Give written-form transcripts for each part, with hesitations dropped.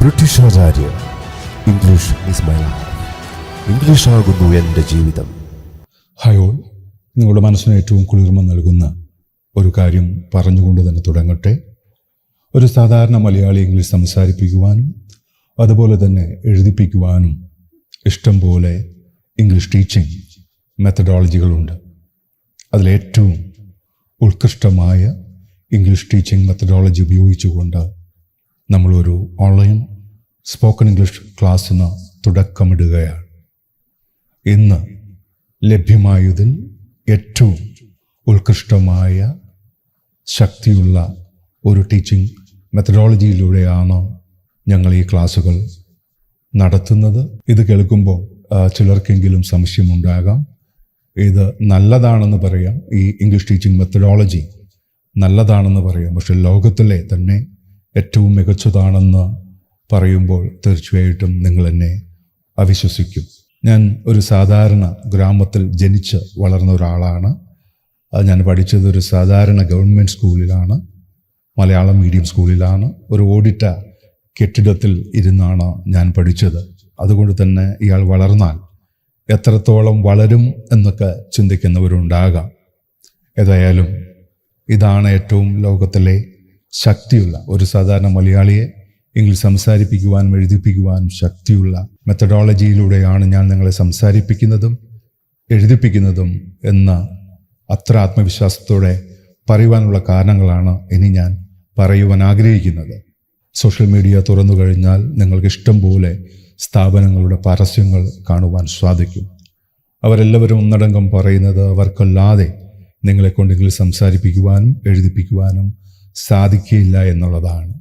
British Acharya. English is my life. English ആകുന്നു എൻ്റെ ജീവിതം. ഹായ് ഓൾ, നിങ്ങളുടെ മനസ്സിന് ഏറ്റവും കുളിർമ നൽകുന്ന ഒരു കാര്യം പറഞ്ഞുകൊണ്ട് തന്നെ തുടങ്ങട്ടെ. ഒരു സാധാരണ മലയാളി ഇംഗ്ലീഷ് സംസാരിപ്പിക്കുവാനും അതുപോലെ തന്നെ എഴുതിപ്പിക്കുവാനും ഇഷ്ടം പോലെ ഇംഗ്ലീഷ് ടീച്ചിങ് മെത്തഡോളജികളുണ്ട്. അതിലേറ്റവും ഉത്കൃഷ്ടമായ ഇംഗ്ലീഷ് ടീച്ചിങ് മെത്തഡോളജി ഉപയോഗിച്ചുകൊണ്ട് നമ്മളൊരു ഓൺലൈൻ സ്പോക്കൺ ഇംഗ്ലീഷ് ക്ലാസ്സിന് തുടക്കമിടുകയാണ്. ഇന്ന് ലഭ്യമായതിൽ ഏറ്റവും ഉത്കൃഷ്ടമായ ശക്തിയുള്ള ഒരു ടീച്ചിങ് മെത്തഡോളജിയിലൂടെയാണ് ഞങ്ങൾ ഈ ക്ലാസ്സുകൾ നടത്തുന്നത്. ഇത് കേൾക്കുമ്പോൾ ചിലർക്കെങ്കിലും സംശയമുണ്ടാകാം. ഇത് നല്ലതാണെന്ന് പറയാം, ഈ ഇംഗ്ലീഷ് ടീച്ചിങ് മെത്തഡോളജി നല്ലതാണെന്ന് പറയാം. പക്ഷെ ലോകത്തിലെ തന്നെ ഏറ്റവും മികച്ചതാണെന്ന് പറയുമ്പോൾ തീർച്ചയായിട്ടും നിങ്ങൾ എന്നെ അവിശ്വസിക്കും. ഞാൻ ഒരു സാധാരണ ഗ്രാമത്തിൽ ജനിച്ച് വളർന്ന ഒരാളാണ്. ഞാൻ പഠിച്ചത് ഒരു സാധാരണ ഗവൺമെൻറ് സ്കൂളിലാണ്, മലയാളം മീഡിയം സ്കൂളിലാണ്. ഒരു ഓടിട്ട കെട്ടിടത്തിൽ ഇരുന്നാണ് ഞാൻ പഠിച്ചത്. അതുകൊണ്ട് തന്നെ ഇയാൾ വളർന്നാൽ എത്രത്തോളം വളരും എന്നൊക്കെ ചിന്തിക്കുന്നവരുണ്ടാകാം. ഏതായാലും ഇതാണ് ഏറ്റവും ലോകത്തിലെ ശക്തിയുള്ള ഒരു സാധാരണ മലയാളിയെ ഇംഗ്ലീഷ് സംസാരിപ്പിക്കുവാനും എഴുതിപ്പിക്കുവാനും ശക്തിയുള്ള മെത്തഡോളജിയിലൂടെയാണ് ഞാൻ നിങ്ങളെ സംസാരിപ്പിക്കുന്നതും എഴുതിപ്പിക്കുന്നതും എന്ന അത്ര ആത്മവിശ്വാസത്തോടെ പറയുവാനുള്ള കാരണങ്ങളാണ് ഇനി ഞാൻ പറയുവാൻ ആഗ്രഹിക്കുന്നത്. സോഷ്യൽ മീഡിയ തുറന്നു കഴിഞ്ഞാൽ നിങ്ങൾക്ക് ഇഷ്ടം പോലെ സ്ഥാപനങ്ങളുടെ പരസ്യങ്ങൾ കാണുവാൻ സാധിക്കും. അവരെല്ലാവരും ഒന്നടങ്കം പറയുന്നത് അവർക്കല്ലാതെ നിങ്ങളെക്കൊണ്ട് ഇംഗ്ലീഷ് സംസാരിപ്പിക്കുവാനും എഴുതിപ്പിക്കുവാനും സാധിക്കില്ല എന്നുള്ളതാണ്.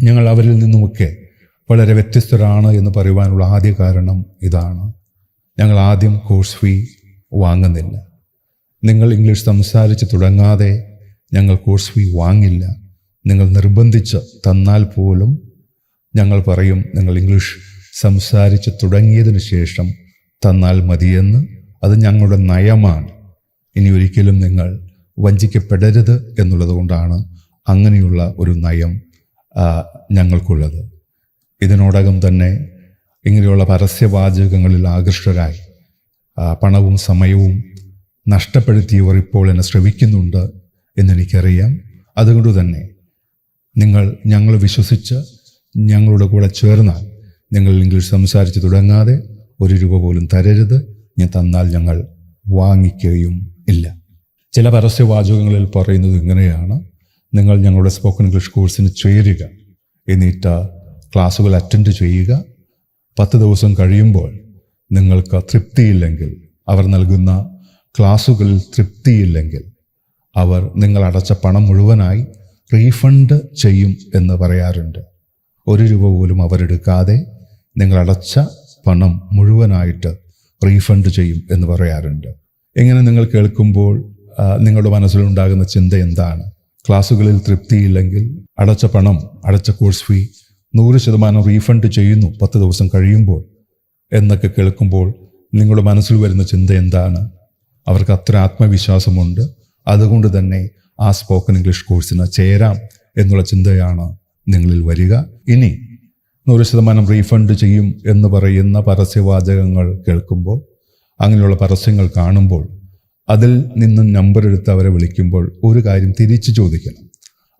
ഞങ്ങൾ അവരിൽ നിന്നുമൊക്കെ വളരെ വ്യത്യസ്തരാണ് എന്ന് പറയുവാനുള്ള ആദ്യ കാരണം ഇതാണ്. ഞങ്ങൾ ആദ്യം കോഴ്സ് ഫീ വാങ്ങുന്നില്ല. നിങ്ങൾ ഇംഗ്ലീഷ് സംസാരിച്ച് തുടങ്ങാതെ ഞങ്ങൾ കോഴ്സ് ഫീ വാങ്ങില്ല. നിങ്ങൾ നിർബന്ധിച്ച് തന്നാൽ പോലും ഞങ്ങൾ പറയും നിങ്ങൾ ഇംഗ്ലീഷ് സംസാരിച്ച് തുടങ്ങിയതിന് ശേഷം തന്നാൽ മതിയെന്ന്. അത് ഞങ്ങളുടെ നയമാണ്. ഇനി ഒരിക്കലും നിങ്ങൾ വഞ്ചിക്കപ്പെടരുത് എന്നുള്ളത് കൊണ്ടാണ് അങ്ങനെയുള്ള ഒരു നയം ഞങ്ങൾക്കുള്ളത്. ഇതിനോടകം തന്നെ ഇങ്ങനെയുള്ള പരസ്യവാചകങ്ങളിൽ ആകൃഷ്ടരായി പണവും സമയവും നഷ്ടപ്പെടുത്തിയവർ ഇപ്പോൾ എന്നെ ശ്രമിക്കുന്നുണ്ട് എന്നെനിക്കറിയാം. അതുകൊണ്ട് തന്നെ ഞങ്ങൾ വിശ്വസിച്ച് ഞങ്ങളുടെ കൂടെ ചേർന്നാൽ നിങ്ങൾ ഇംഗ്ലീഷ് സംസാരിച്ച് തുടങ്ങാതെ ₹1 പോലും തരരുത്. ഞാൻ തന്നാൽ ഞങ്ങൾ വാങ്ങിക്കുകയും ഇല്ല. ചില പരസ്യവാചകങ്ങളിൽ പറയുന്നത് ഇങ്ങനെയാണ്: നിങ്ങൾ ഞങ്ങളുടെ സ്പോക്കൺ ഇംഗ്ലീഷ് കോഴ്സിന് ചേരുക, എന്നിട്ട് ക്ലാസ്സുകൾ അറ്റൻഡ് ചെയ്യുക. 10 ദിവസം കഴിയുമ്പോൾ നിങ്ങൾക്ക് തൃപ്തിയില്ലെങ്കിൽ, അവർ നൽകുന്ന ക്ലാസ്സുകളിൽ തൃപ്തിയില്ലെങ്കിൽ, അവർ നിങ്ങൾ അടച്ച പണം മുഴുവനായി റീഫണ്ട് ചെയ്യും എന്ന് പറയാറുണ്ട്. ₹1 പോലും അവരെടുക്കാതെ നിങ്ങൾ അടച്ച പണം മുഴുവനായിട്ട് റീഫണ്ട് ചെയ്യും എന്ന് പറയാറുണ്ട്. ഇങ്ങനെ നിങ്ങൾ കേൾക്കുമ്പോൾ നിങ്ങളുടെ മനസ്സിലുണ്ടാകുന്ന ചിന്ത എന്താണ്? ക്ലാസ്സുകളിൽ തൃപ്തിയില്ലെങ്കിൽ അടച്ച കോഴ്സ് ഫീ 100% റീഫണ്ട് ചെയ്യുന്നു 10 ദിവസം കഴിയുമ്പോൾ എന്നൊക്കെ കേൾക്കുമ്പോൾ നിങ്ങളുടെ മനസ്സിൽ വരുന്ന ചിന്ത എന്താണ്? അവർക്ക് അത്ര ആത്മവിശ്വാസമുണ്ട്, അതുകൊണ്ട് തന്നെ ആ സ്പോക്കൺ ഇംഗ്ലീഷ് കോഴ്സിന് ചേരാം എന്നുള്ള ചിന്തയാണ് നിങ്ങളിൽ വരിക. ഇനി 100% റീഫണ്ട് ചെയ്യും എന്ന് പറയുന്ന പരസ്യവാചകങ്ങൾ കേൾക്കുമ്പോൾ, അങ്ങനെയുള്ള പരസ്യങ്ങൾ കാണുമ്പോൾ, അതിൽ നിന്നും നമ്പർ എടുത്ത് അവരെ വിളിക്കുമ്പോൾ ഒരു കാര്യം തിരിച്ചു ചോദിക്കണം.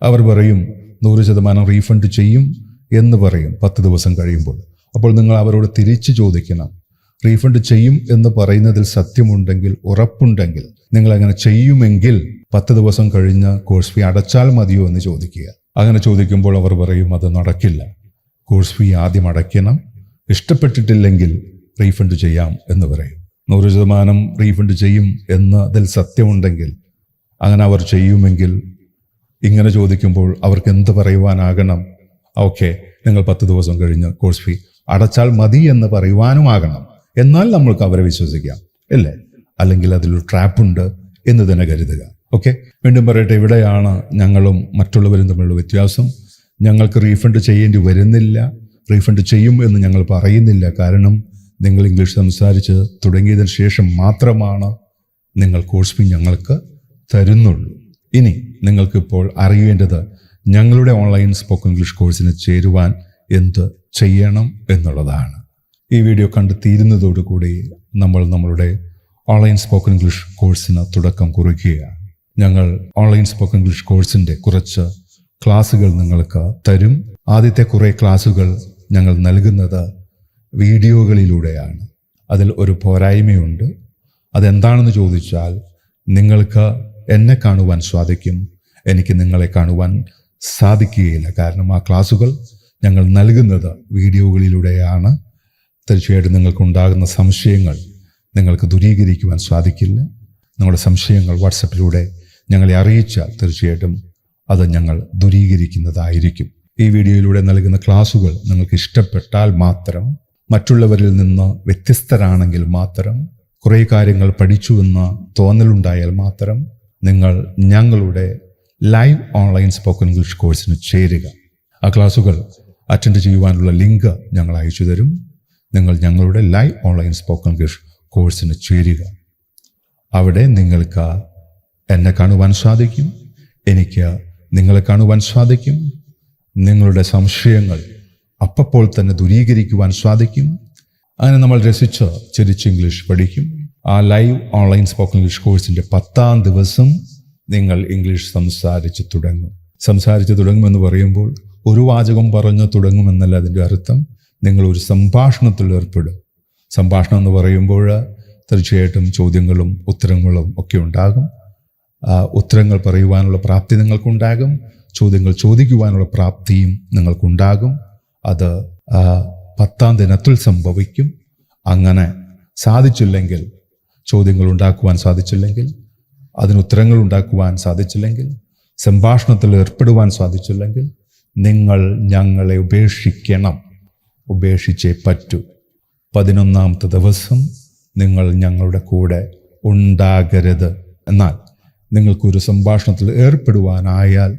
അവർ പറയും 100% റീഫണ്ട് ചെയ്യും എന്ന് പറയും 10 ദിവസം കഴിയുമ്പോൾ. അപ്പോൾ നിങ്ങൾ അവരോട് തിരിച്ചു ചോദിക്കണം, റീഫണ്ട് ചെയ്യും എന്ന് പറയുന്നതിൽ സത്യമുണ്ടെങ്കിൽ, ഉറപ്പുണ്ടെങ്കിൽ നിങ്ങൾ അങ്ങനെ ചെയ്യുമെങ്കിൽ 10 ദിവസം കഴിഞ്ഞ് കോഴ്സ് ഫീ അടച്ചാൽ മതിയോ എന്ന് ചോദിക്കുക. അങ്ങനെ ചോദിക്കുമ്പോൾ അവർ പറയും അത് നടക്കില്ല, കോഴ്സ് ഫീ ആദ്യം അടയ്ക്കണം, ഇഷ്ടപ്പെട്ടിട്ടില്ലെങ്കിൽ റീഫണ്ട് ചെയ്യാം എന്ന് പറയും. 100% റീഫണ്ട് ചെയ്യും എന്നതിൽ സത്യമുണ്ടെങ്കിൽ, അങ്ങനെ അവർ ചെയ്യുമെങ്കിൽ, ഇങ്ങനെ ചോദിക്കുമ്പോൾ അവർക്ക് എന്ത് പറയുവാനാകണം? ഓക്കെ, നിങ്ങൾ 10 ദിവസം കഴിഞ്ഞ് കോഴ്സ് ഫീ അടച്ചാൽ മതി എന്ന് പറയുവാനുമാകണം. എന്നാൽ നമ്മൾക്ക് അവരെ വിശ്വസിക്കാം, അല്ലേ? അല്ലെങ്കിൽ അതിലൊരു ട്രാപ്പുണ്ട് എന്ന് തന്നെ കരുതുക. ഓക്കെ, വീണ്ടും പറയട്ടെ, ഇവിടെയാണ് ഞങ്ങളും മറ്റുള്ളവരും തമ്മിലുള്ള വ്യത്യാസം. ഞങ്ങൾക്ക് റീഫണ്ട് ചെയ്യേണ്ടി വരുന്നില്ല, റീഫണ്ട് ചെയ്യും എന്ന് ഞങ്ങൾ പറയുന്നില്ല. കാരണം നിങ്ങൾ ഇംഗ്ലീഷ് സംസാരിച്ച് തുടങ്ങിയതിന് ശേഷം മാത്രമാണ് നിങ്ങൾ കോഴ്സ് ഫീ ഞങ്ങൾക്ക് തരുന്നുള്ളൂ. ഇനി നിങ്ങൾക്കിപ്പോൾ അറിയേണ്ടത് ഞങ്ങളുടെ ഓൺലൈൻ സ്പോക്കൺ ഇംഗ്ലീഷ് കോഴ്സിന് ചേരുവാൻ എന്ത് ചെയ്യണം എന്നുള്ളതാണ്. ഈ വീഡിയോ കണ്ട് തീരുന്നതോടുകൂടി നമ്മൾ നമ്മളുടെ ഓൺലൈൻ സ്പോക്കൺ ഇംഗ്ലീഷ് കോഴ്സിന് തുടക്കം കുറിക്കുകയാണ്. ഞങ്ങൾ ഓൺലൈൻ സ്പോക്കൺ ഇംഗ്ലീഷ് കോഴ്സിൻ്റെ കുറച്ച് ക്ലാസ്സുകൾ നിങ്ങൾക്ക് തരും. ആദ്യത്തെ കുറേ ക്ലാസ്സുകൾ ഞങ്ങൾ നൽകുന്നത് വീഡിയോകളിലൂടെയാണ്. അതിൽ ഒരു പോരായ്മയുണ്ട്. അതെന്താണെന്ന് ചോദിച്ചാൽ, നിങ്ങൾക്ക് എന്നെ കാണുവാൻ സാധിക്കും, എനിക്ക് നിങ്ങളെ കാണുവാൻ സാധിക്കുകയില്ല. കാരണം ആ ക്ലാസ്സുകൾ ഞങ്ങൾ നൽകുന്നത് വീഡിയോകളിലൂടെയാണ്. തീർച്ചയായിട്ടും നിങ്ങൾക്കുണ്ടാകുന്ന സംശയങ്ങൾ നിങ്ങൾക്ക് ദൂരീകരിക്കുവാൻ സാധിക്കില്ല. നിങ്ങളുടെ സംശയങ്ങൾ വാട്സപ്പിലൂടെ ഞങ്ങളെ അറിയിച്ചാൽ തീർച്ചയായിട്ടും അത് ഞങ്ങൾ ദൂരീകരിക്കുന്നതായിരിക്കും. ഈ വീഡിയോയിലൂടെ നൽകുന്ന ക്ലാസ്സുകൾ നിങ്ങൾക്ക് ഇഷ്ടപ്പെട്ടാൽ മാത്രം, മറ്റുള്ളവരിൽ നിന്ന് വ്യത്യസ്തരാണെങ്കിൽ മാത്രം, കുറേ കാര്യങ്ങൾ പഠിച്ചുവെന്ന് തോന്നലുണ്ടായാൽ മാത്രം നിങ്ങൾ ഞങ്ങളുടെ ലൈവ് ഓൺലൈൻ സ്പോക്കൺ ഇംഗ്ലീഷ് കോഴ്സിന് ചേരുക. ആ ക്ലാസ്സുകൾ അറ്റൻഡ് ചെയ്യുവാനുള്ള ലിങ്ക് ഞങ്ങൾ അയച്ചു തരും. നിങ്ങൾ ഞങ്ങളുടെ ലൈവ് ഓൺലൈൻ സ്പോക്കൺ ഇംഗ്ലീഷ് കോഴ്സിന് ചേരുക. അവിടെ നിങ്ങൾക്ക് എന്നെ കാണുവാൻ സാധിക്കും, എനിക്ക് നിങ്ങളെ കാണുവാൻ സാധിക്കും. നിങ്ങളുടെ സംശയങ്ങൾ അപ്പോൾ തന്നെ ദൂരീകരിക്കുവാൻ സാധിക്കും. അങ്ങനെ നമ്മൾ രസിച്ച് ചിരിച്ച് ഇംഗ്ലീഷ് പഠിക്കും. ആ ലൈവ് ഓൺലൈൻ സ്പോക്കൺ ഇംഗ്ലീഷ് കോഴ്സിൻ്റെ 10ാം ദിവസം നിങ്ങൾ ഇംഗ്ലീഷ് സംസാരിച്ച് തുടങ്ങുമെന്ന് പറയുമ്പോൾ ഒരു വാചകം പറഞ്ഞ് തുടങ്ങുമെന്നല്ല അതിൻ്റെ അർത്ഥം. നിങ്ങൾ ഒരു സംഭാഷണത്തിൽ ഏർപ്പെടും. സംഭാഷണം എന്ന് പറയുമ്പോൾ തീർച്ചയായിട്ടും ചോദ്യങ്ങളും ഉത്തരങ്ങളും ഒക്കെ ഉണ്ടാകും. ഉത്തരങ്ങൾ പറയുവാനുള്ള പ്രാപ്തി നിങ്ങൾക്കുണ്ടാകും. ചോദ്യങ്ങൾ ചോദിക്കുവാനുള്ള പ്രാപ്തിയും നിങ്ങൾക്കുണ്ടാകും. അത് 10ാം ദിനത്തിൽ സംഭവിക്കും. അങ്ങനെ സാധിച്ചില്ലെങ്കിൽ, ചോദ്യങ്ങൾ ഉണ്ടാക്കുവാൻ സാധിച്ചില്ലെങ്കിൽ, അതിന് ഉത്തരങ്ങൾ ഉണ്ടാക്കുവാൻ സാധിച്ചില്ലെങ്കിൽ, സംഭാഷണത്തിൽ ഏർപ്പെടുവാൻ സാധിച്ചില്ലെങ്കിൽ, നിങ്ങൾ ഞങ്ങളെ ഉപേക്ഷിക്കണം. ഉപേക്ഷിച്ചേ പറ്റൂ. 11ാമത്തെ ദിവസം നിങ്ങൾ ഞങ്ങളുടെ കൂടെ ഉണ്ടാകരുത്. എന്നാൽ നിങ്ങൾക്കൊരു സംഭാഷണത്തിൽ ഏർപ്പെടുവാനായാൽ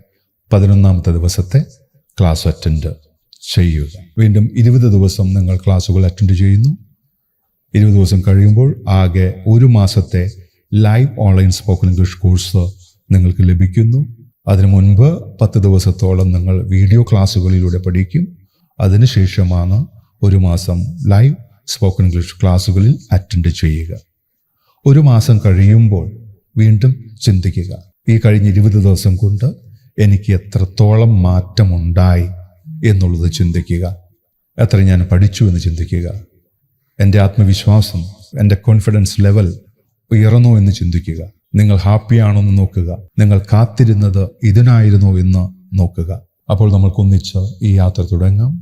11ാമത്തെ ദിവസത്തെ ക്ലാസ് അറ്റൻഡ് ചെയ്യുക. വീണ്ടും 20 ദിവസം നിങ്ങൾ ക്ലാസ്സുകൾ അറ്റൻഡ് ചെയ്യുന്നു. 20 ദിവസം കഴിയുമ്പോൾ ആകെ 1 മാസത്തെ live online spoken English course നിങ്ങൾക്ക് ലഭിക്കുന്നു. അതിനു മുൻപ് 10 ദിവസത്തോളം നിങ്ങൾ വീഡിയോ ക്ലാസ്സുകളിലൂടെ പഠിക്കും. അതിനുശേഷമാണ് 1 മാസം ലൈവ് സ്പോക്കൺ ഇംഗ്ലീഷ് ക്ലാസ്സുകളിൽ അറ്റൻഡ് ചെയ്യുക. 1 മാസം കഴിയുമ്പോൾ വീണ്ടും ചിന്തിക്കുക, ഈ കഴിഞ്ഞ 20 ദിവസം കൊണ്ട് എനിക്ക് എത്രത്തോളം മാറ്റമുണ്ടായി എന്നുള്ളത് ചിന്തിക്കുക. എത്ര ഞാൻ പഠിച്ചു എന്ന് ചിന്തിക്കുക. എൻ്റെ ആത്മവിശ്വാസം, എൻ്റെ കോൺഫിഡൻസ് ലെവൽ ഉയർന്നോ എന്ന് ചിന്തിക്കുക. നിങ്ങൾ ഹാപ്പിയാണോ എന്ന് നോക്കുക. നിങ്ങൾ കാത്തിരുന്നത് ഇതിനായിരുന്നോ എന്ന് നോക്കുക. അപ്പോൾ നമ്മൾക്കൊന്നിച്ച് ഈ യാത്ര തുടങ്ങാം.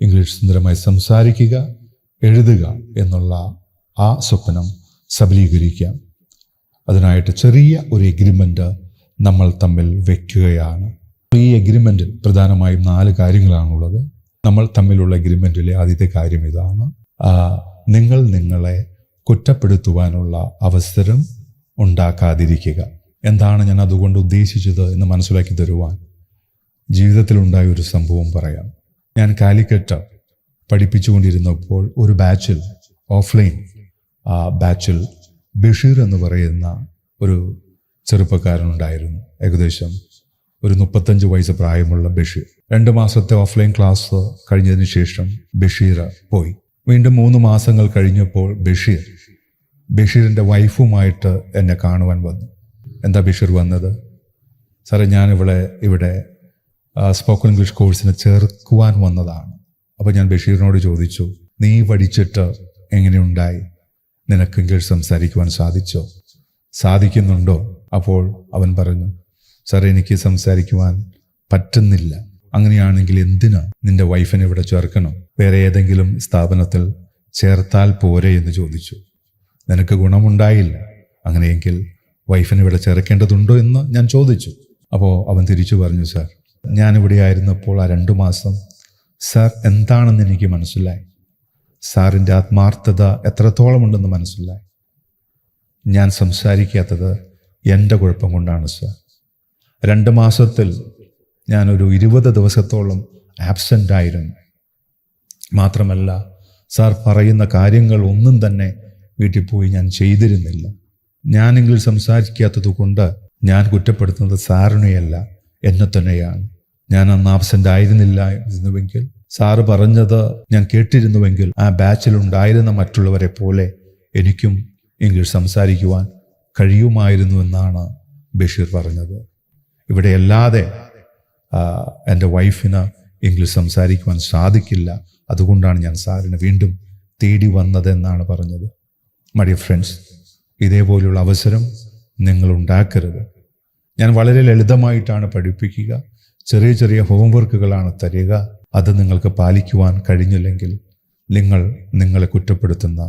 ഇംഗ്ലീഷ് സുന്ദരമായി സംസാരിക്കുക, എഴുതുക എന്നുള്ള ആ സ്വപ്നം സബലീകരിക്കാം. അതിനായിട്ട് ചെറിയ ഒരു എഗ്രിമെൻ്റ് നമ്മൾ തമ്മിൽ വയ്ക്കുകയാണ്. ഈ എഗ്രിമെൻറ്റിൽ പ്രധാനമായും 4 കാര്യങ്ങളാണുള്ളത്. നമ്മൾ തമ്മിലുള്ള എഗ്രിമെൻറ്റിലെ ആദ്യത്തെ കാര്യം ഇതാണ്: നിങ്ങൾ നിങ്ങളെ കുറ്റപ്പെടുത്തുവാനുള്ള അവസരം ഉണ്ടാക്കാതിരിക്കുക. എന്താണ് ഞാൻ അതുകൊണ്ട് ഉദ്ദേശിച്ചത് എന്ന് മനസ്സിലാക്കി തരുവാൻ ജീവിതത്തിലുണ്ടായ ഒരു സംഭവം പറയാം. ഞാൻ കാലിക്കറ്റ് പഠിപ്പിച്ചുകൊണ്ടിരുന്നപ്പോൾ ഒരു ബാച്ചിൽ, ഓഫ്ലൈൻ ബാച്ചിൽ, ബഷീർ എന്ന് പറയുന്ന ഒരു ചെറുപ്പക്കാരനുണ്ടായിരുന്നു. ഏകദേശം ഒരു 35 വയസ്സ് പ്രായമുള്ള ബഷീർ. 2 മാസത്തെ ഓഫ്ലൈൻ ക്ലാസ് കഴിഞ്ഞതിന് ശേഷം ബഷീർ പോയി. വീണ്ടും 3 മാസങ്ങൾ കഴിഞ്ഞപ്പോൾ ബഷീറിൻ്റെ വൈഫുമായിട്ട് എന്നെ കാണുവാൻ വന്നു. എന്താ ബഷീർ വന്നത്? സാറേ, ഞാൻ ഇവിടെ സ്പോക്കൺ ഇംഗ്ലീഷ് കോഴ്സിന് ചേർക്കുവാൻ വന്നതാണ്. അപ്പോൾ ഞാൻ ബഷീറിനോട് ചോദിച്ചു, നീ പഠിച്ചിട്ട് എങ്ങനെയുണ്ടായി? നിനക്ക് ഇംഗ്ലീഷ് സംസാരിക്കുവാൻ സാധിക്കുന്നുണ്ടോ? അപ്പോൾ അവൻ പറഞ്ഞു, സാർ, എനിക്ക് സംസാരിക്കുവാൻ പറ്റുന്നില്ല. അങ്ങനെയാണെങ്കിൽ എന്തിനാ നിന്റെ വൈഫിനെ ഇവിടെ ചേർക്കണം? വേറെ ഏതെങ്കിലും സ്ഥാപനത്തിൽ ചേർത്താൽ പോരെ എന്ന് ചോദിച്ചു. നിനക്ക് ഗുണമുണ്ടായില്ല, അങ്ങനെയെങ്കിൽ വൈഫിനെ ഇവിടെ ചേർക്കേണ്ടതുണ്ടോ എന്ന് ഞാൻ ചോദിച്ചു. അപ്പോൾ അവൻ തിരിച്ചു പറഞ്ഞു, സാർ, ഞാനിവിടെ ആയിരുന്നപ്പോൾ ആ 2 മാസം സാർ എന്താണെന്ന് എനിക്ക് മനസ്സിലായി. സാറിൻ്റെ ആത്മാർത്ഥത എത്രത്തോളം ഉണ്ടെന്ന് മനസ്സിലായി. ഞാൻ സംസാരിക്കാത്തത് എൻ്റെ കുഴപ്പം കൊണ്ടാണ് സാർ. 2 മാസത്തിൽ ഞാനൊരു 20 ദിവസത്തോളം ആബ്സെൻ്റ് ആയിരുന്നു. മാത്രമല്ല, സാർ പറയുന്ന കാര്യങ്ങൾ ഒന്നും തന്നെ വീട്ടിൽ പോയി ഞാൻ ചെയ്തിരുന്നില്ല. ഞാൻ ഇംഗ്ലീഷ് സംസാരിക്കാത്തത് കൊണ്ട് ഞാൻ കുറ്റപ്പെടുത്തുന്നത് സാറിനെയല്ല, എന്നെ തന്നെയാണ്. ഞാൻ അന്ന് ആബ്സെൻ്റ് ആയിരുന്നില്ല എന്നുവെങ്കിൽ സാറ് പറഞ്ഞത് ഞാൻ കേട്ടിരുന്നുവെങ്കിൽ ആ ബാച്ചിലുണ്ടായിരുന്ന മറ്റുള്ളവരെ പോലെ എനിക്കും ഇംഗ്ലീഷ് സംസാരിക്കുവാൻ കഴിയുമായിരുന്നു എന്നാണ് ബഷീർ പറഞ്ഞത്. ഇവിടെ അല്ലാതെ എൻ്റെ വൈഫിന് ഇംഗ്ലീഷ് സംസാരിക്കുവാൻ സാധിക്കില്ല, അതുകൊണ്ടാണ് ഞാൻ സാറിന് വീണ്ടും തേടി വന്നതെന്നാണ് പറഞ്ഞത്. മൈ ഡിയർ ഫ്രണ്ട്സ്, ഇതേപോലുള്ള അവസരം നിങ്ങൾ ഉണ്ടാക്കരുത്. ഞാൻ വളരെ ലളിതമായിട്ടാണ് പഠിപ്പിക്കുക, ചെറിയ ചെറിയ ഹോംവർക്കുകളാണ് തരിക. അത് നിങ്ങൾക്ക് പാലിക്കുവാൻ കഴിഞ്ഞില്ലെങ്കിൽ നിങ്ങളെ കുറ്റപ്പെടുത്തുന്ന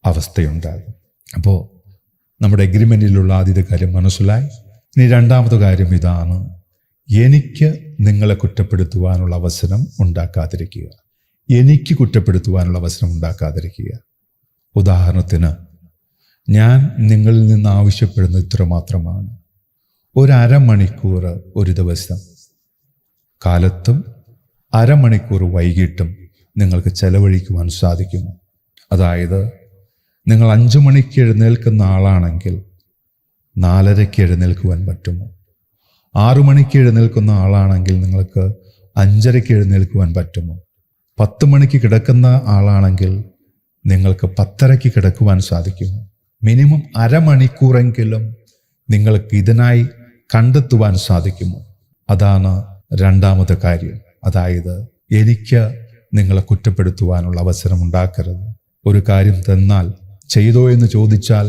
അവസ്ഥയുണ്ടാകും. അപ്പോൾ നമ്മുടെ എഗ്രിമെൻറ്റിലുള്ള ആദ്യത്തെ കാര്യം മനസ്സിലായി. ഇനി രണ്ടാമത്തെ കാര്യം ഇതാണ്: എനിക്ക് നിങ്ങളെ കുറ്റപ്പെടുത്തുവാനുള്ള അവസരം ഉണ്ടാക്കാതിരിക്കുക. എനിക്ക് കുറ്റപ്പെടുത്തുവാനുള്ള അവസരം ഉണ്ടാക്കാതിരിക്കുക. ഉദാഹരണത്തിന്, ഞാൻ നിങ്ങളിൽ നിന്ന് ആവശ്യപ്പെടുന്നത് ഇത്ര മാത്രമാണ്: ഒരു അരമണിക്കൂർ ഒരു ദിവസം കാലത്തും അരമണിക്കൂർ വൈകിട്ടും നിങ്ങൾക്ക് ചെലവഴിക്കുവാൻ സാധിക്കുമോ? അതായത് നിങ്ങൾ 5 മണിക്ക് എഴുന്നേൽക്കുന്ന ആളാണെങ്കിൽ 4:30 എഴുന്നേൽക്കുവാൻ പറ്റുമോ? 6 മണിക്ക് എഴുന്നേൽക്കുന്ന ആളാണെങ്കിൽ നിങ്ങൾക്ക് 5:30 എഴുന്നേൽക്കുവാൻ പറ്റുമോ? 10 മണിക്ക് കിടക്കുന്ന ആളാണെങ്കിൽ നിങ്ങൾക്ക് 10:30 കിടക്കുവാൻ സാധിക്കുമോ? മിനിമം അരമണിക്കൂറെങ്കിലും നിങ്ങൾക്ക് ഇതിനായി കണ്ടെത്തുവാൻ സാധിക്കുമോ? അതാണ് രണ്ടാമത്തെ കാര്യം. അതായത് എനിക്ക് നിങ്ങളെ കുറ്റപ്പെടുത്തുവാനുള്ള അവസരം ഉണ്ടാക്കരുത്. ഒരു കാര്യം തന്നാൽ ചെയ്തോ എന്ന് ചോദിച്ചാൽ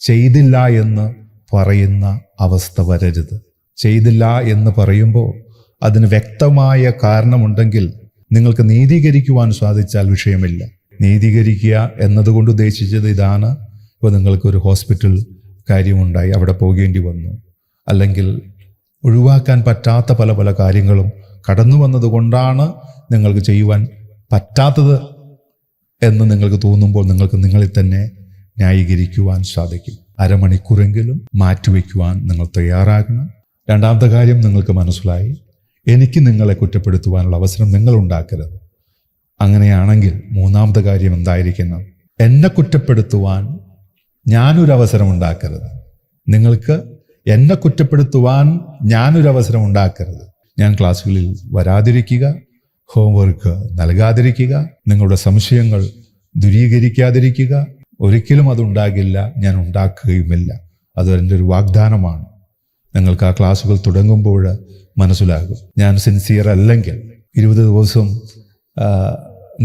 ചെയ്തില്ല എന്ന് പറയുന്ന അവസ്ഥ വരരുത്. ചെയ്തില്ല എന്ന് പറയുമ്പോൾ അതിന് വ്യക്തമായ കാരണമുണ്ടെങ്കിൽ നിങ്ങൾക്ക് നീതീകരിക്കുവാൻ സാധിച്ചാൽ വിഷയമില്ല. നീതീകരിക്കുക എന്നതുകൊണ്ട് ഉദ്ദേശിച്ചത് ഇതാണ്: ഇപ്പോൾ നിങ്ങൾക്കൊരു ഹോസ്പിറ്റൽ കാര്യമുണ്ടായി, അവിടെ പോകേണ്ടി വന്നു, അല്ലെങ്കിൽ ഒഴിവാക്കാൻ പറ്റാത്ത പല പല കാര്യങ്ങളും കടന്നു വന്നതുകൊണ്ടാണ് നിങ്ങൾക്ക് ചെയ്യുവാൻ പറ്റാത്തത് എന്ന് നിങ്ങൾക്ക് തോന്നുമ്പോൾ നിങ്ങൾക്ക് നിങ്ങളിൽ തന്നെ ന്യായീകരിക്കുവാൻ സാധിക്കും. അരമണിക്കൂറെങ്കിലും മാറ്റിവെക്കുവാൻ നിങ്ങൾ തയ്യാറാകണം. രണ്ടാമത്തെ കാര്യം നിങ്ങൾക്ക് മനസ്സിലായി: എനിക്ക് നിങ്ങളെ കുറ്റപ്പെടുത്തുവാനുള്ള അവസരം നിങ്ങൾ ഉണ്ടാക്കരുത്. അങ്ങനെയാണെങ്കിൽ മൂന്നാമത്തെ കാര്യം എന്തായിരിക്കണം? എന്നെ കുറ്റപ്പെടുത്തുവാൻ ഞാനൊരു അവസരം ഉണ്ടാക്കരുത്. നിങ്ങൾക്ക് എന്നെ കുറ്റപ്പെടുത്തുവാൻ ഞാനൊരു അവസരം ഉണ്ടാക്കരുത്. ഞാൻ ക്ലാസ്സുകളിൽ വരാതിരിക്കുക, ഹോംവർക്ക് നൽകാതിരിക്കുക, നിങ്ങളുടെ സംശയങ്ങൾ ദൂരീകരിക്കാതിരിക്കുക, ഒരിക്കലും അതുണ്ടാകില്ല, ഞാൻ ഉണ്ടാക്കുകയുമില്ല. അത് എൻ്റെ ഒരു വാഗ്ദാനമാണ്. നിങ്ങൾക്ക് ആ ക്ലാസ്സുകൾ തുടങ്ങുമ്പോൾ മനസ്സിലാകും. ഞാൻ സിൻസിയർ അല്ലെങ്കിൽ 20 ദിവസം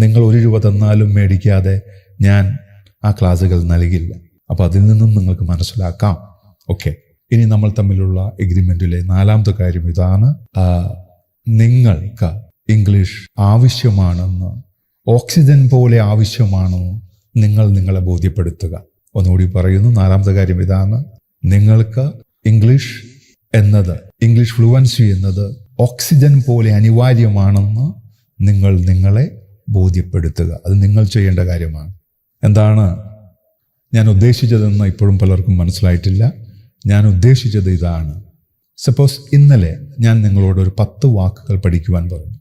നിങ്ങൾ 1 രൂപ തന്നാലും മേടിക്കാതെ ഞാൻ ആ ക്ലാസ്സുകൾ നൽകില്ല. അപ്പോൾ അതിൽ നിന്നും നിങ്ങൾക്ക് മനസ്സിലാക്കാം. ഓക്കെ, ഇനി നമ്മൾ തമ്മിലുള്ള എഗ്രിമെൻറ്റിലെ നാലാമത്തെ കാര്യം ഇതാണ്: നിങ്ങൾക്ക് ഇംഗ്ലീഷ് ആവശ്യമാണെന്ന്, ഓക്സിജൻ പോലെ ആവശ്യമാണെന്ന് നിങ്ങളെ ബോധ്യപ്പെടുത്തുക. ഒന്നുകൂടി പറയുന്നു, നാലാമത്തെ കാര്യം ഇതാണ്: നിങ്ങൾക്ക് ഇംഗ്ലീഷ് ഫ്ലുവൻസി എന്നത് ഓക്സിജൻ പോലെ അനിവാര്യമാണെന്ന് നിങ്ങളെ ബോധ്യപ്പെടുത്തുക. അത് നിങ്ങൾ ചെയ്യേണ്ട കാര്യമാണ്. എന്താണ് ഞാൻ ഉദ്ദേശിച്ചതെന്ന് ഇപ്പോഴും പലർക്കും മനസ്സിലായിട്ടില്ല. ഞാൻ ഉദ്ദേശിച്ചത് ഇതാണ്: സപ്പോസ് ഇന്നലെ ഞാൻ നിങ്ങളോട് ഒരു 10 വാക്കുകൾ പഠിക്കുവാൻ പറഞ്ഞു.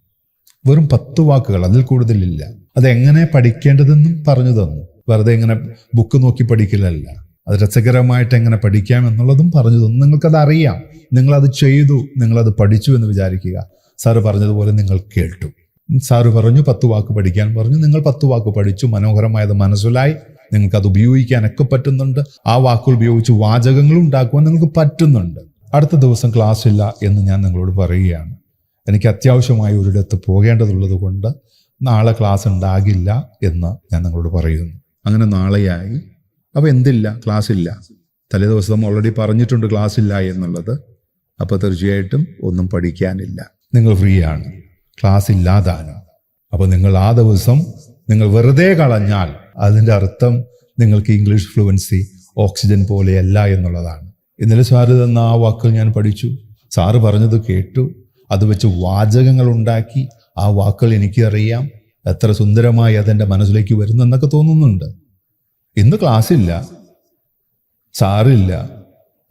വെറും 10 വാക്കുകൾ, അതിൽ കൂടുതലില്ല. അതെങ്ങനെ പഠിക്കേണ്ടതെന്നും പറഞ്ഞു തന്നു. വെറുതെ ഇങ്ങനെ ബുക്ക് നോക്കി പഠിക്കലല്ല, അത് രസകരമായിട്ട് എങ്ങനെ പഠിക്കാം എന്നുള്ളതും പറഞ്ഞു തന്നു. നിങ്ങൾക്കത് അറിയാം, നിങ്ങളത് ചെയ്തു, നിങ്ങളത് പഠിച്ചു എന്ന് വിചാരിക്കുക. സാറ് പറഞ്ഞതുപോലെ നിങ്ങൾ കേട്ടു. സാറ് പറഞ്ഞു 10 വാക്ക് പഠിക്കാൻ പറഞ്ഞു, നിങ്ങൾ 10 വാക്ക് പഠിച്ചു, മനോഹരമായത് മനസ്സിലായി, നിങ്ങൾക്കത് ഉപയോഗിക്കാനൊക്കെ പറ്റുന്നുണ്ട്. ആ വാക്കുകൾ ഉപയോഗിച്ച് വാചകങ്ങൾ ഉണ്ടാക്കുവാൻ നിങ്ങൾക്ക് പറ്റുന്നുണ്ട്. അടുത്ത ദിവസം ക്ലാസ് ഇല്ല എന്ന് ഞാൻ നിങ്ങളോട് പറയുകയാണ്. എനിക്ക് അത്യാവശ്യമായി ഒരിടത്ത് പോകേണ്ടതുള്ളത് കൊണ്ട് നാളെ ക്ലാസ് ഉണ്ടാകില്ല എന്ന് ഞാൻ നിങ്ങളോട് പറയുന്നു. അങ്ങനെ നാളെയായി. അപ്പോൾ എന്തില്ല? ക്ലാസ് ഇല്ല. തലേ ദിവസം ഓൾറെഡി പറഞ്ഞിട്ടുണ്ട് ക്ലാസ് ഇല്ല എന്നുള്ളത്. അപ്പോൾ തീർച്ചയായിട്ടും ഒന്നും പഠിക്കാനില്ല. നിങ്ങൾ ഫ്രീ ആണ്, ക്ലാസ് ഇല്ലാതാണ്. അപ്പോൾ നിങ്ങൾ ആ ദിവസം നിങ്ങൾ വെറുതെ കളഞ്ഞാൽ അതിൻ്റെ അർത്ഥം നിങ്ങൾക്ക് ഇംഗ്ലീഷ് ഫ്ലുവൻസി ഓക്സിജൻ പോലെയല്ല എന്നുള്ളതാണ്. ഇന്നലെ സാറ് തന്ന ആ വാക്കുകൾ ഞാൻ പഠിച്ചു, സാറ് പറഞ്ഞത് കേട്ടു, അത് വെച്ച് വാചകങ്ങൾ ഉണ്ടാക്കി. ആ വാക്കുകൾ എനിക്കറിയാം, എത്ര സുന്ദരമായി അതെൻ്റെ മനസ്സിലേക്ക് വരുന്നു എന്നൊക്കെ തോന്നുന്നുണ്ട്. ഇന്ന് ക്ലാസ്സില്ല, സാറില്ല.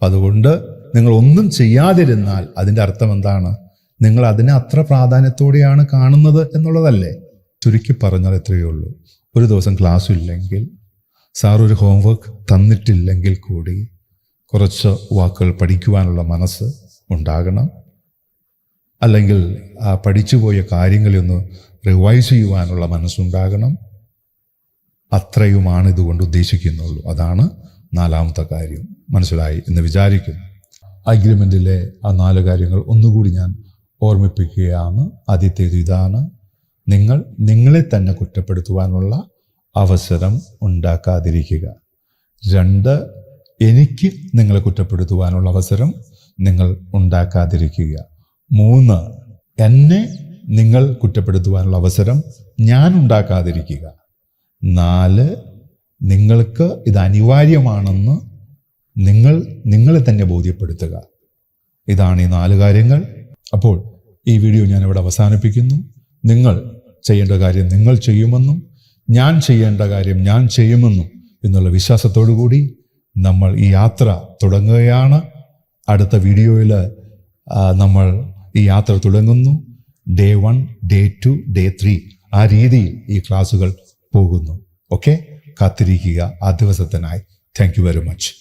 അതുകൊണ്ട് നിങ്ങൾ ഒന്നും ചെയ്യാതിരുന്നാൽ അതിൻ്റെ അർത്ഥം എന്താണ്? നിങ്ങൾ അതിനെ അത്ര പ്രാധാന്യത്തോടെയാണ് കാണുന്നത് എന്നുള്ളതല്ലേ? ചുരുക്കി പറഞ്ഞാൽ എത്രയേ ഉള്ളൂ. ഒരു ദിവസം ക്ലാസ് ഇല്ലെങ്കിൽ, സാർ ഒരു ഹോംവർക്ക് തന്നിട്ടില്ലെങ്കിൽ കൂടി കുറച്ച് വാക്കുകൾ പഠിക്കുവാനുള്ള മനസ്സ് ഉണ്ടാകണം. അല്ലെങ്കിൽ ആ പഠിച്ചുപോയ കാര്യങ്ങളൊന്ന് റിവൈസ് ചെയ്യുവാനുള്ള മനസ്സുണ്ടാകണം. അത്രയുമാണ് ഇതുകൊണ്ട് ഉദ്ദേശിക്കുന്നുള്ളൂ. അതാണ് 4ാമത്തെ കാര്യം. മനസ്സിലായി എന്ന് വിചാരിക്കുന്നു. അഗ്രിമെൻറ്റിലെ ആ 4 കാര്യങ്ങൾ ഒന്നുകൂടി ഞാൻ ഓർമ്മിപ്പിക്കുകയാണ്. ആദ്യത്തേത് ഇതാണ്: നിങ്ങൾ നിങ്ങളെ തന്നെ കുറ്റപ്പെടുത്തുവാനുള്ള അവസരം ഉണ്ടാക്കാതിരിക്കുക. 2, എനിക്ക് നിങ്ങളെ കുറ്റപ്പെടുത്തുവാനുള്ള അവസരം നിങ്ങൾ ഉണ്ടാക്കാതിരിക്കുക. 3, എന്നെ നിങ്ങൾ കുറ്റപ്പെടുത്തുവാനുള്ള അവസരം ഞാൻ ഉണ്ടാക്കാതിരിക്കുക. 4, നിങ്ങൾക്ക് ഇത് അനിവാര്യമാണെന്ന് നിങ്ങളെ തന്നെ ബോധ്യപ്പെടുത്തുക. ഇതാണ് ഈ 4 കാര്യങ്ങൾ. അപ്പോൾ ഈ വീഡിയോ ഞാനിവിടെ അവസാനിപ്പിക്കുന്നു. നിങ്ങൾ ചെയ്യേണ്ട കാര്യം നിങ്ങൾ ചെയ്യുമെന്നും ഞാൻ ചെയ്യേണ്ട കാര്യം ഞാൻ ചെയ്യുമെന്നും എന്നുള്ള വിശ്വാസത്തോടു കൂടി നമ്മൾ ഈ യാത്ര തുടങ്ങുകയാണ്. അടുത്ത വീഡിയോയിൽ നമ്മൾ ഈ യാത്ര തുടങ്ങുന്നു. Day 1, Day 2, Day 3 ആ രീതിയിൽ ഈ ക്ലാസ്സുകൾ പോകുന്നു. ഓക്കെ, കാത്തിരിക്കുക ആ ദിവസത്തിനായി. Thank you very much.